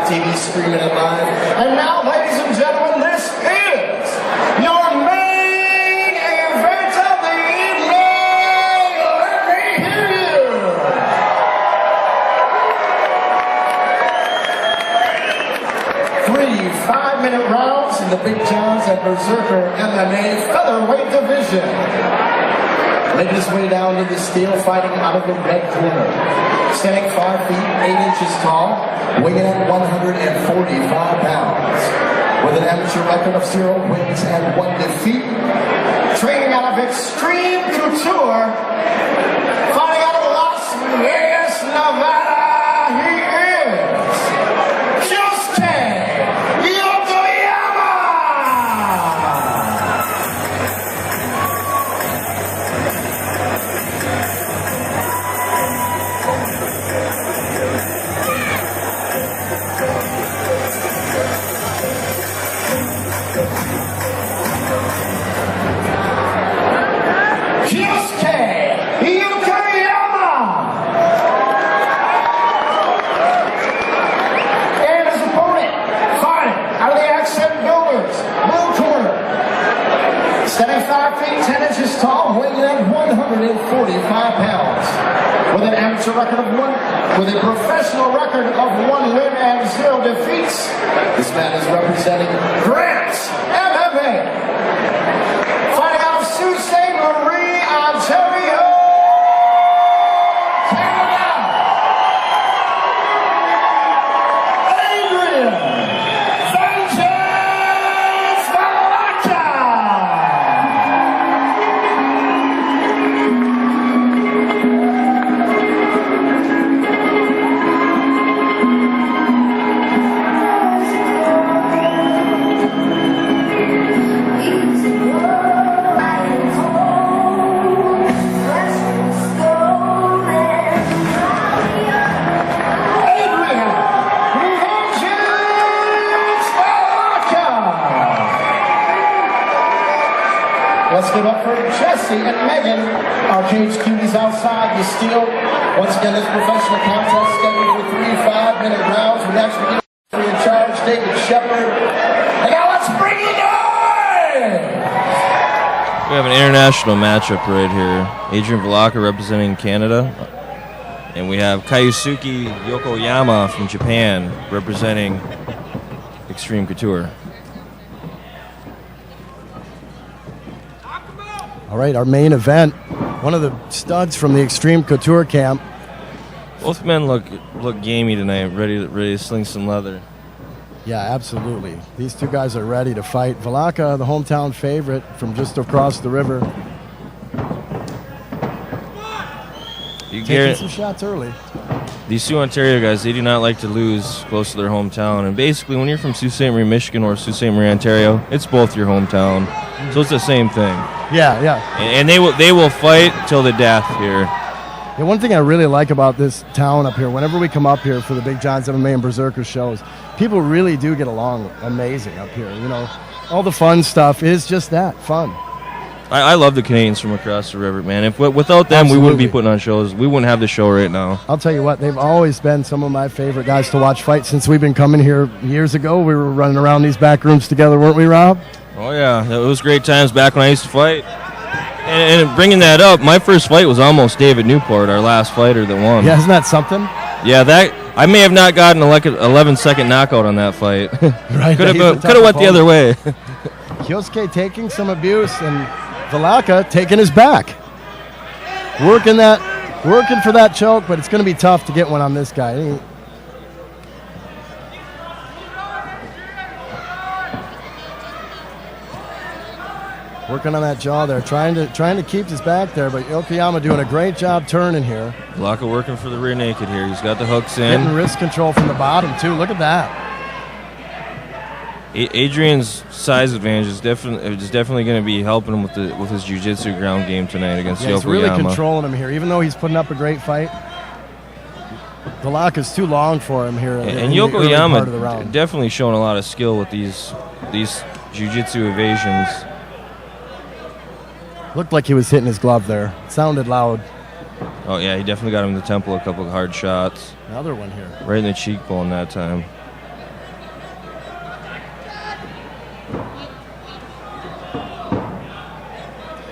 TV streaming it live. And now, ladies and gentlemen, this is your main event of the evening. Let me hear you. 3 5-minute rounds in the Big Johns and Berserker MMA featherweight division. Making his way down to the steel, fighting out of the red corner. Standing 5 feet 8 inches tall, weighing at 145 pounds. With an amateur record of 0 wins and 1 defeat. Training out of Extreme Couture. Fighting out of Las Vegas, Nevada. He is Kyosuke Yokoyama! Kyosuke Yokoyama! And his opponent, fighting out of the Accent Builders, blue corner. Standing 5 feet 10 inches tall, weighing at 145 pounds. With an amateur record of 1, with a professional record of 1 win and 0 defeats. This man is representing Grant MMA. Fighting out of Sault Ste. Marie, Ontario, Canada. Adrian Vilaca. Let's give up for Jesse and Megan, our cage cuties outside the steel. Once again, this professional contest scheduled for 3 5-minute rounds with actually in charge, David Shepard. And now let's bring it on! We have an international matchup right here. Adrian Vilaca representing Canada. And we have Kyosuke Yokoyama from Japan representing Extreme Couture. All right, our main event, one of the studs from the Extreme Couture camp. Both men look gamey tonight, ready to sling some leather. Yeah, absolutely. These two guys are ready to fight. Vilaca, the hometown favorite from just across the river. Taking some shots early. These two Ontario guys, they do not like to lose close to their hometown. And basically, when you're from Sault Ste. Marie, Michigan, or Sault Ste. Marie, Ontario, it's both your hometown. So it's the same thing. Yeah. And they will fight till the death here. Yeah, one thing I really like about this town up here, whenever we come up here for the Big Johns MMA and Berserker shows, people really do get along amazing up here. You know, all the fun stuff is just that, fun. I love the Canadians from across the river, man. If without them, Absolutely. we wouldn't be putting on shows. We wouldn't have the show right now. I'll tell you what, they've always been some of my favorite guys to watch fight since we've been coming here years ago. We were running around these back rooms together, weren't we, Rob? Oh, yeah. It was great times back when I used to fight. And bringing that up, my first fight was almost David Newport, our last fighter that won. Yeah, isn't that something? Yeah, I may have not gotten an 11-second knockout on that fight. Right. Could have went the other way. Kyosuke taking some abuse and Vilaca taking his back. Working for that choke, but it's going to be tough to get one on this guy. Working on that jaw there, trying to keep his back there, but Yokoyama doing a great job turning here. Vilaca working for the rear naked here. He's got the hooks in. Getting wrist control from the bottom, too. Look at that. Adrian's size advantage is definitely going to be helping him with his jiu-jitsu ground game tonight against Yokoyama. He's really controlling him here, even though he's putting up a great fight. Vilaca's too long for him here. And Yokoyama definitely showing a lot of skill with these jiu-jitsu evasions. Looked like he was hitting his glove there. It sounded loud. Oh, yeah, he definitely got him in the temple a couple of hard shots. Another one here. Right in the cheekbone that time.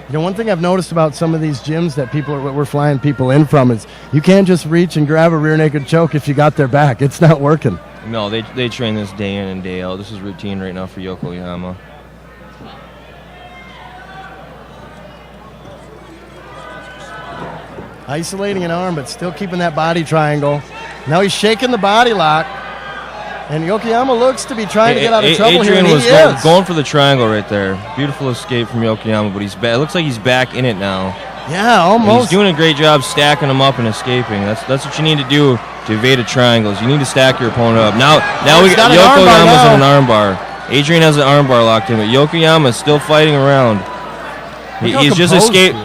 You know, one thing I've noticed about some of these gyms that we're flying people in from is you can't just reach and grab a rear naked choke if you got their back. It's not working. No, they train this day in and day out. This is routine right now for Yokoyama. Isolating an arm, but still keeping that body triangle. Now he's shaking the body lock. And Yokoyama looks to be trying to get out of trouble Adrian here. was going for the triangle right there. Beautiful escape from Yokoyama, but it looks like he's back in it now. Yeah, almost. And he's doing a great job stacking them up and escaping. That's what you need to do to evade a triangle. You need to stack your opponent up. Now we got Yokoyama's in an armbar. Adrian has an armbar locked in, but Yokoyama is still fighting around. He's just escaped.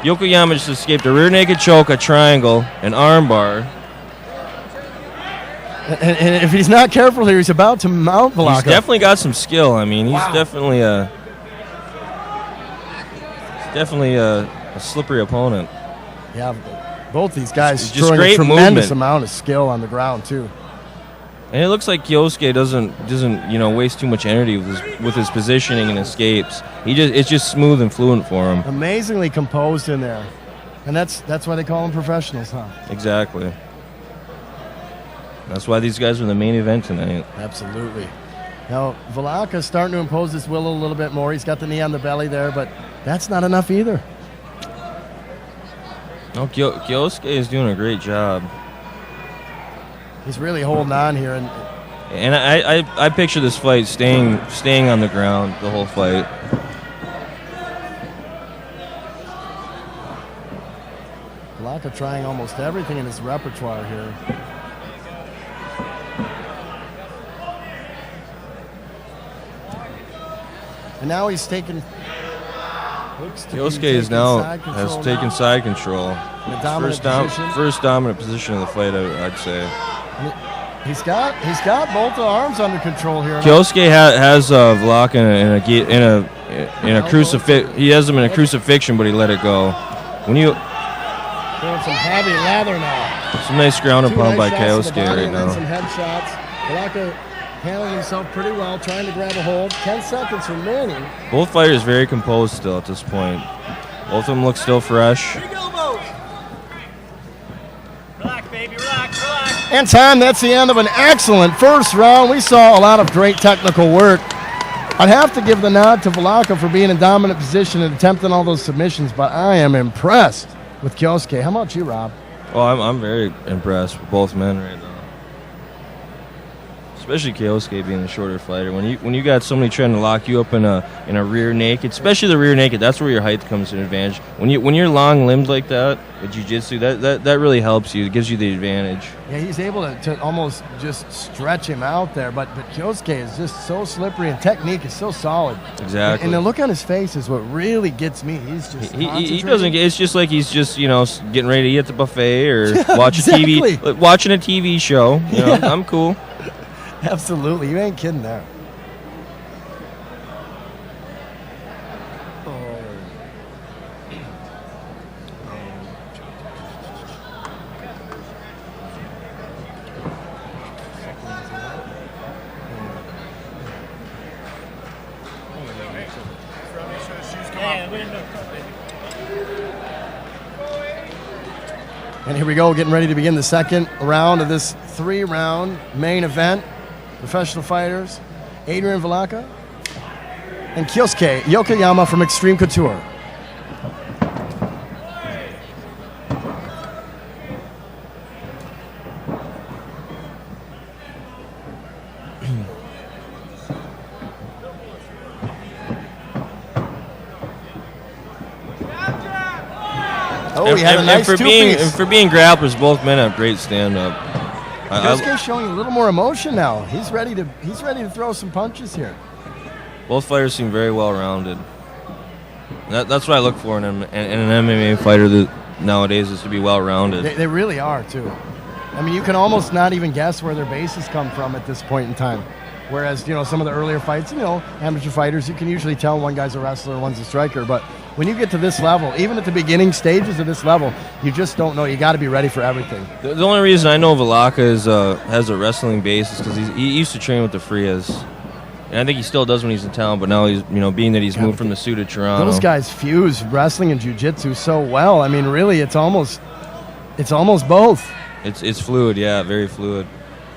Yokoyama just escaped a rear naked choke, a triangle, an armbar. And if he's not careful here, he's about to mount Vilaca. He's definitely got some skill. I mean, he's definitely a slippery opponent. Yeah, both these guys just showing great a tremendous movement. amount of skill on the ground too. And it looks like Kyosuke doesn't waste too much energy with his positioning and escapes. It's just smooth and fluent for him. Amazingly composed in there, and that's why they call them professionals, huh? Exactly. That's why these guys are in the main event tonight. Absolutely. Now, Vilaca's starting to impose his will a little bit more. He's got the knee on the belly there, but that's not enough either. No, Kyosuke is doing a great job. He's really holding on here. And I picture this fight staying on the ground the whole fight. Vilaca trying almost everything in his repertoire here. And now he's taken. Kyosuke has taken side control. First dominant position of the fight, I'd say. He's got both the arms under control here. Kyosuke has Vilaca in a crucifix. He has him in a crucifixion, but he let it go. Doing some heavy lather now. Some nice ground and pound by Kyosuke right now. Some headshots. Vilaca handling himself pretty well, trying to grab a hold. 10 seconds remaining. Both fighters very composed still at this point. Both of them look still fresh. Relax, baby, relax. And time, that's the end of an excellent first round. We saw a lot of great technical work. I'd have to give the nod to Vilaca for being in dominant position and attempting all those submissions, but I am impressed with Kyosuke. How about you, Rob? Oh, I'm very impressed with both men right now. Especially Kyosuke being the shorter fighter. When you got somebody trying to lock you up in a rear naked, especially the rear naked, that's where your height comes to an advantage. When you're long limbed like that with jiu-jitsu, that really helps you. It gives you the advantage. Yeah, he's able to almost just stretch him out there, but Kyosuke is just so slippery and technique is so solid. Exactly. And the look on his face is what really gets me. He's just he doesn't get. It's just like he's just getting ready to eat at the buffet or Exactly. watching a TV show. I'm cool. Absolutely, you ain't kidding there. And here we go, getting ready to begin the second round of this 3-round main event. Professional fighters, Adrian Vilaca and Kyosuke Yokoyama from Extreme Couture. Oh, he had a nice two-piece. And for being grapplers, both men have great stand-up. Kyosuke's showing a little more emotion now. He's ready to throw some punches here. Both fighters seem very well-rounded. That's what I look for in an MMA fighter nowadays, is to be well-rounded. They really are, too. I mean, you can almost not even guess where their bases come from at this point in time. Whereas, some of the earlier fights, amateur fighters, you can usually tell one guy's a wrestler, one's a striker. But when you get to this level, even at the beginning stages of this level, you just don't know. You got to be ready for everything. The only reason I know Vilaca has a wrestling base is because he used to train with the Frias. And I think he still does when he's in town, but now he's, being that he's moved from the Sioux to Toronto. Those guys fuse wrestling and jiu-jitsu so well. I mean, really, it's almost both. It's fluid, yeah, very fluid.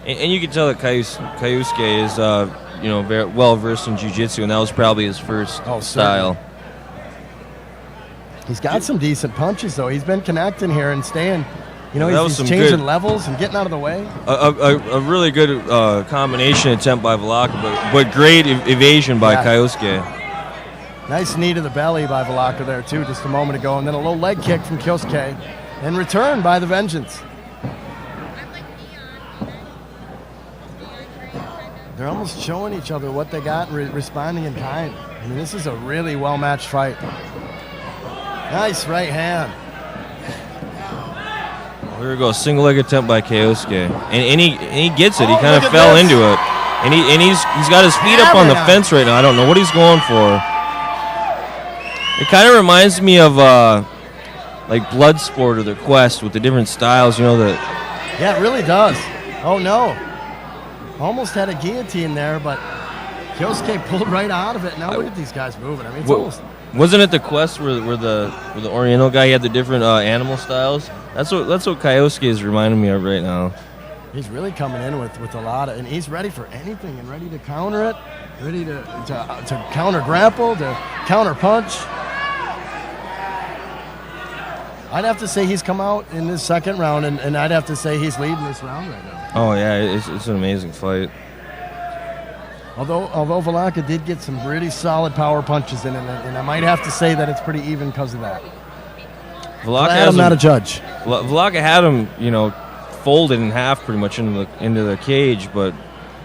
And you can tell that Kyosuke is, very well versed in jiu-jitsu, and that was probably his first style. He's got some decent punches, though. He's been connecting here and staying. He's changing good levels and getting out of the way. A really good combination attempt by Vilaca, but great evasion by Kyosuke. Nice knee to the belly by Vilaca there, too, just a moment ago. And then a low leg kick from Kyosuke. And return by the Vengeance. They're almost showing each other what they got and responding in kind. I mean, this is a really well-matched fight. Nice right hand. Here we go, single leg attempt by Kyosuke, and he gets it. He kind of fell into it, and he's got his feet up on the fence right now. I don't know what he's going for. It kind of reminds me of like Bloodsport or The Quest with the different styles. Yeah, it really does. Oh no, almost had a guillotine there, but Kyosuke pulled right out of it. Now look at these guys moving. I mean, it's almost. Wasn't it The Quest where the Oriental guy had the different animal styles? That's what Kyosuke is reminding me of right now. He's really coming in with a lot of, and he's ready for anything and ready to counter it, ready to counter grapple, to counter punch. I'd have to say he's come out in this second round, and I'd have to say he's leading this round right now. Oh yeah, it's an amazing fight. Although Vilaca did get some really solid power punches in, and I might have to say that it's pretty even because of that. I'm not a judge. Vilaca had him, folded in half pretty much into the cage, but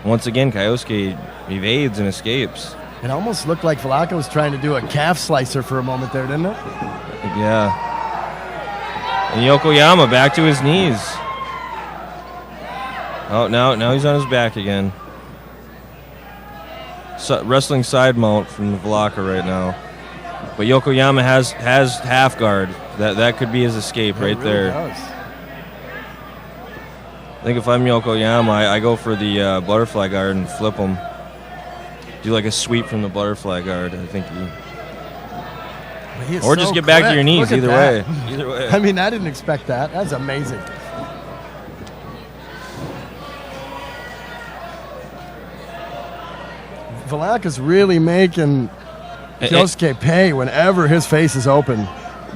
once again, Kyosuke evades and escapes. It almost looked like Vilaca was trying to do a calf slicer for a moment there, didn't it? Yeah. And Yokoyama back to his knees. Oh, now he's on his back again. Wrestling side mount from Vilaca right now. But Yokoyama has half guard. That could be his escape right there. Does. I think if I'm Yokoyama, I go for the butterfly guard and flip him. Do like a sweep from the butterfly guard. I think or just get back to your knees. Either way. I mean, I didn't expect that. That's amazing. Vilaca's really making Kyosuke pay whenever his face is open.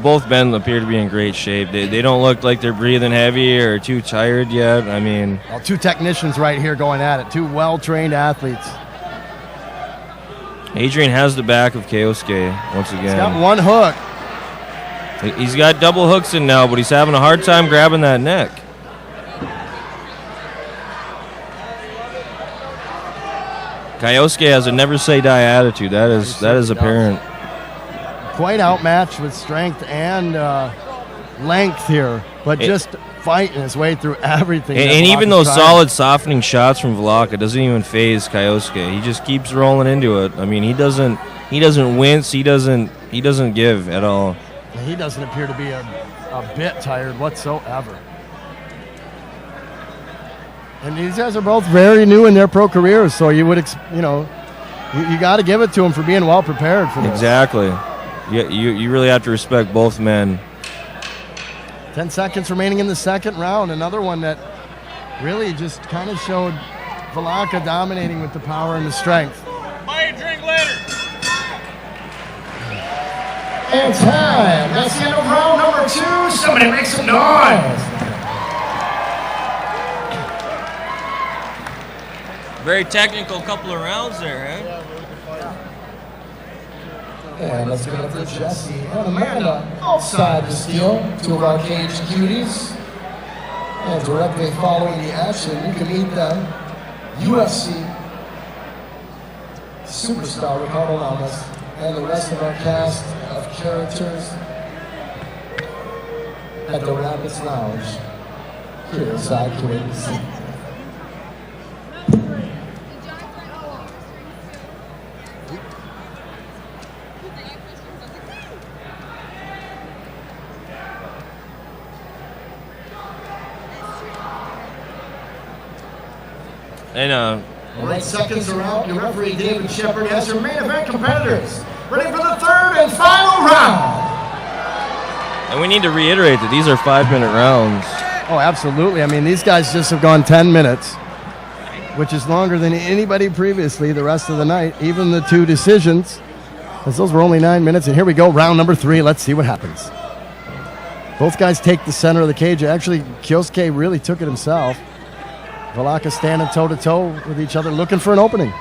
Both men appear to be in great shape. They don't look like they're breathing heavy or too tired yet. I mean, two technicians right here going at it. Two well-trained athletes. Adrian has the back of Kyosuke once again. He's got one hook. He's got double hooks in now, but he's having a hard time grabbing that neck. Kyosuke has a never say die attitude. That is apparent. Quite outmatched with strength and length here, but just fighting his way through everything. And even those solid softening shots from Vilaca doesn't even phase Kyosuke. He just keeps rolling into it. I mean, he doesn't wince. He doesn't give at all. He doesn't appear to be a bit tired whatsoever. And these guys are both very new in their pro careers, so you would, you got to give it to them for being well prepared for this. Exactly. You really have to respect both men. 10 seconds remaining in the second round. Another one that really just kind of showed Vilaca dominating with the power and the strength. Buy a drink later. And time. That's the end of round number 2. Somebody make some noise. Very technical couple of rounds there, eh? And let's give it up for Jesse and Amanda outside the steel, two of our cage cuties. And directly following the action, you can meet them, UFC superstar Ricardo Lamas and the rest of our cast of characters at the Rapids Lounge here inside Kuwait City. And All right, seconds are out. Your referee, David Shepard, has your main event competitors ready for the third and final round. And we need to reiterate that these are 5-minute rounds. Oh, absolutely. I mean, these guys just have gone 10 minutes, which is longer than anybody previously the rest of the night, even the 2 decisions, as those were only 9 minutes. And here we go, round number 3. Let's see what happens. Both guys take the center of the cage. Actually, Kyosuke really took it himself. Vilaca standing toe-to-toe with each other, looking for an opening.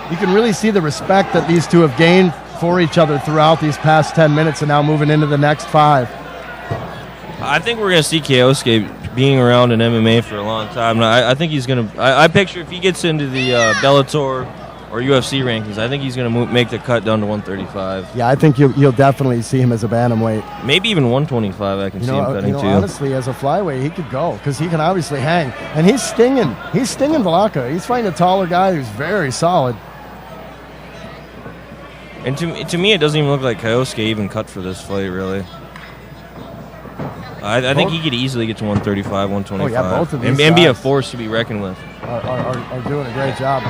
You can really see the respect that these two have gained for each other throughout these past 10 minutes and now moving into the next 5. I think we're going to see Kyosuke being around in MMA for a long time. I think he's going to... I picture if he gets into the Bellator or UFC rankings, I think he's going to make the cut down to 135. Yeah, I think you'll definitely see him as a bantamweight. Maybe even 125 I can see him cutting too. Honestly, as a flyweight, he could go because he can obviously hang. And he's stinging. He's stinging Vilaca. He's fighting a taller guy who's very solid. And to me, it doesn't even look like Kyosuke even cut for this fight, really. I think he could easily get to 135, 125. Oh, yeah, both of these and be a guys force to be reckoned with. Are doing a great job.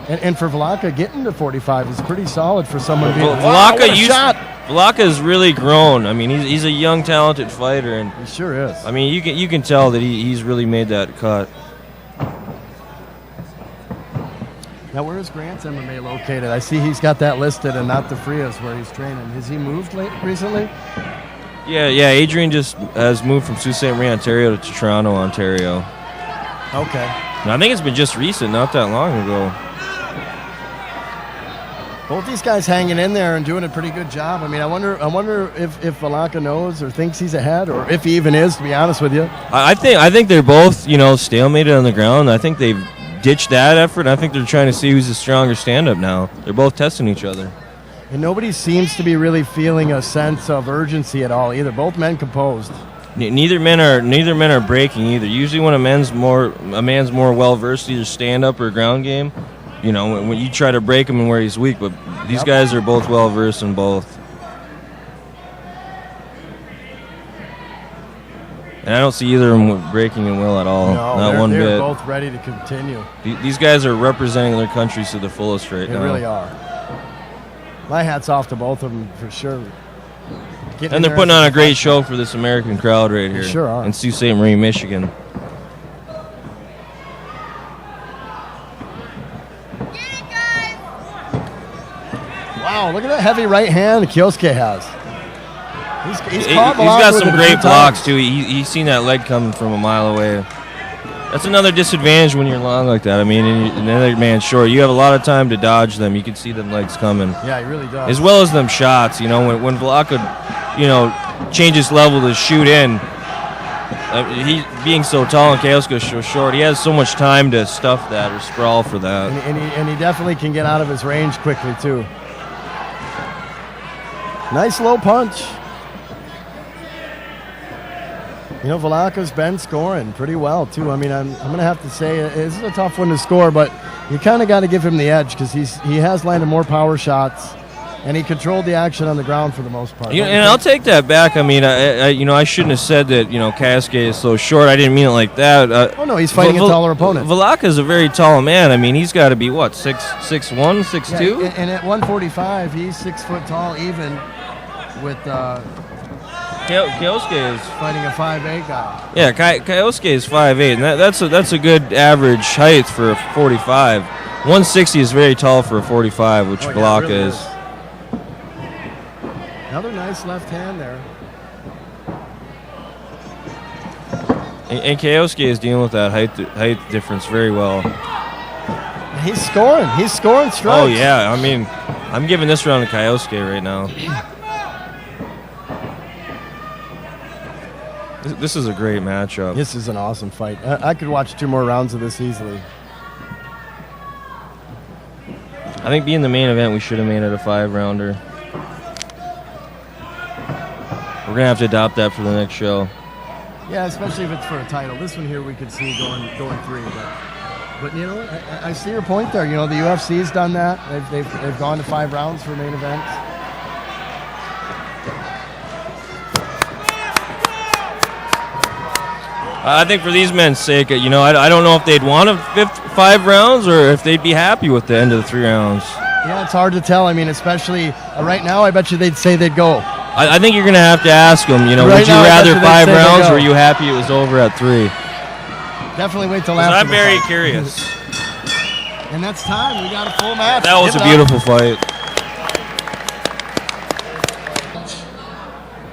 And for Vilaca, getting to 45 is pretty solid for someone to be... Vilaca has really grown. I mean, he's a young, talented fighter. And he sure is. I mean, you can tell that he's really made that cut. Now, where is Grant's MMA located? I see he's got that listed and not the Frias where he's training. Has he moved recently? Yeah, Adrian just has moved from Sault Ste. Marie, Ontario to Toronto, Ontario. Okay. And I think it's been just recent, not that long ago. Both these guys hanging in there and doing a pretty good job. I mean, I wonder if Vilaca knows or thinks he's ahead, or if he even is, to be honest with you. I think they're both, stalemated on the ground. I think they've ditched that effort. I think they're trying to see who's the stronger stand-up now. They're both testing each other. And nobody seems to be really feeling a sense of urgency at all either. Both men composed. Neither men are breaking either. Usually when a man's more well versed either stand-up or ground game, when you try to break him and where he's weak, but these guys are both well versed in both. And I don't see either of them breaking in will at all. No, not one bit. They're both ready to continue. These guys are representing their countries to the fullest right now. They really are. My hat's off to both of them for sure. And they're putting on a great show for this American crowd right here. They sure are. In Sault Ste. Marie, Michigan. Wow, look at that heavy right hand Kyosuke has. He's got some great blocks, too. He's seen that leg coming from a mile away. That's another disadvantage when you're long like that. I mean, and the other man's short. You have a lot of time to dodge them. You can see them legs coming. Yeah, he really does. As well as them shots. When Vilaca, changes level to shoot in, he being so tall and Kyosuke so short, he has so much time to stuff that or sprawl for that. And he definitely can get out of his range quickly, too. Nice low punch. Vilaca's been scoring pretty well, too. I mean, I'm going to have to say it's a tough one to score, but you kind of got to give him the edge because he has landed more power shots, and he controlled the action on the ground for the most part. And I'll take that back. I mean, I shouldn't have said that, Kyosuke is so short. I didn't mean it like that. Oh, no, he's fighting a taller opponent. Vilaca is a very tall man. I mean, he's got to be, 6'1", 6'2"? Yeah, and at 145, he's 6 foot tall even with... Kyosuke is fighting a 5'8" guy. Yeah, Kyosuke is 5'8", and that's a good average height for a 45. 160 is very tall for a 45, which Vilaca really is. Another nice left hand there. And Kyosuke is dealing with that height difference very well. He's scoring. He's scoring strikes. Oh yeah, I mean, I'm giving this round to Kyosuke right now. This is a great matchup. This is an awesome fight. I could watch 2 more rounds of this easily. I think being the main event, we should have made it a 5-rounder. We're going to have to adopt that for the next show. Yeah, especially if it's for a title. This one here we could see going 3. But I see your point there. The UFC's done that. They've gone to 5 rounds for main events. I think for these men's sake, you know, I don't know if they'd want a 5 rounds or if they'd be happy with the end of the 3 rounds. Yeah, it's hard to tell. I mean, especially right now, I bet you they'd say they'd go. I think you're going to have to ask them, you know, Right would you now, I bet rather you they'd 5 say they'd rounds go. or were you happy it was over at 3? Definitely wait till 'Cause after I'm the very fight. curious. And that's time. We got a full match. That was Give a it up. beautiful fight.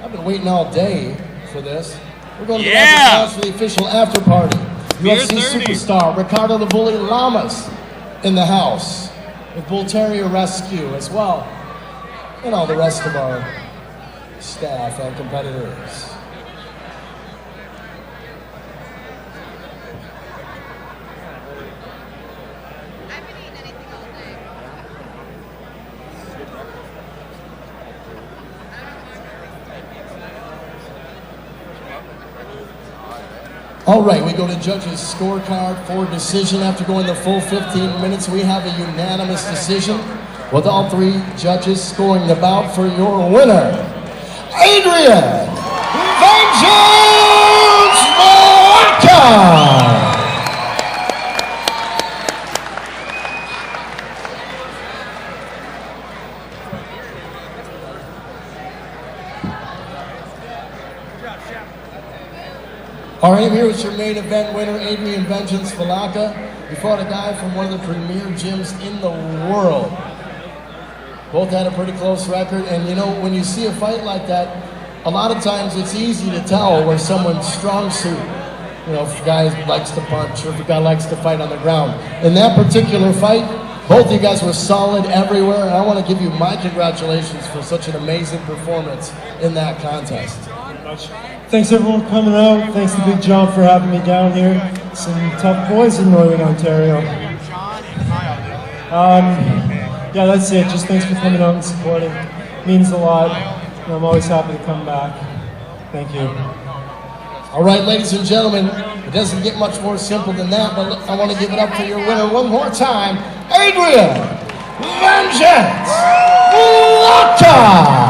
I've been waiting all day for this. We're going to the Yeah. house for the official after party. Beer UFC 30. superstar Ricardo the Bully Lamas in the house with Bull Terrier Rescue as well, and all the rest of our staff and competitors. All right, we go to judges' scorecard for decision. After going the full 15 minutes, we have a unanimous decision with all 3 judges scoring the bout for your winner, Adrian Vilaca. All right, here is your main event winner, Adrian Vengeance Vilaca. You fought a guy from one of the premier gyms in the world. Both had a pretty close record, and you know, when you see a fight like that, a lot of times it's easy to tell where someone's strong suit. You know, if a guy likes to punch or if a guy likes to fight on the ground. In that particular fight, both of you guys were solid everywhere, and I want to give you my congratulations for such an amazing performance in that contest. Thanks everyone for coming out. Thanks to Big John for having me down here. Some tough boys in Northern Ontario. Yeah, that's it. Just thanks for coming out and supporting. It means a lot. And I'm always happy to come back. Thank you. All right, ladies and gentlemen, it doesn't get much more simple than that, but I want to give it up for your winner one more time, Adrian Vengeance Vilaca.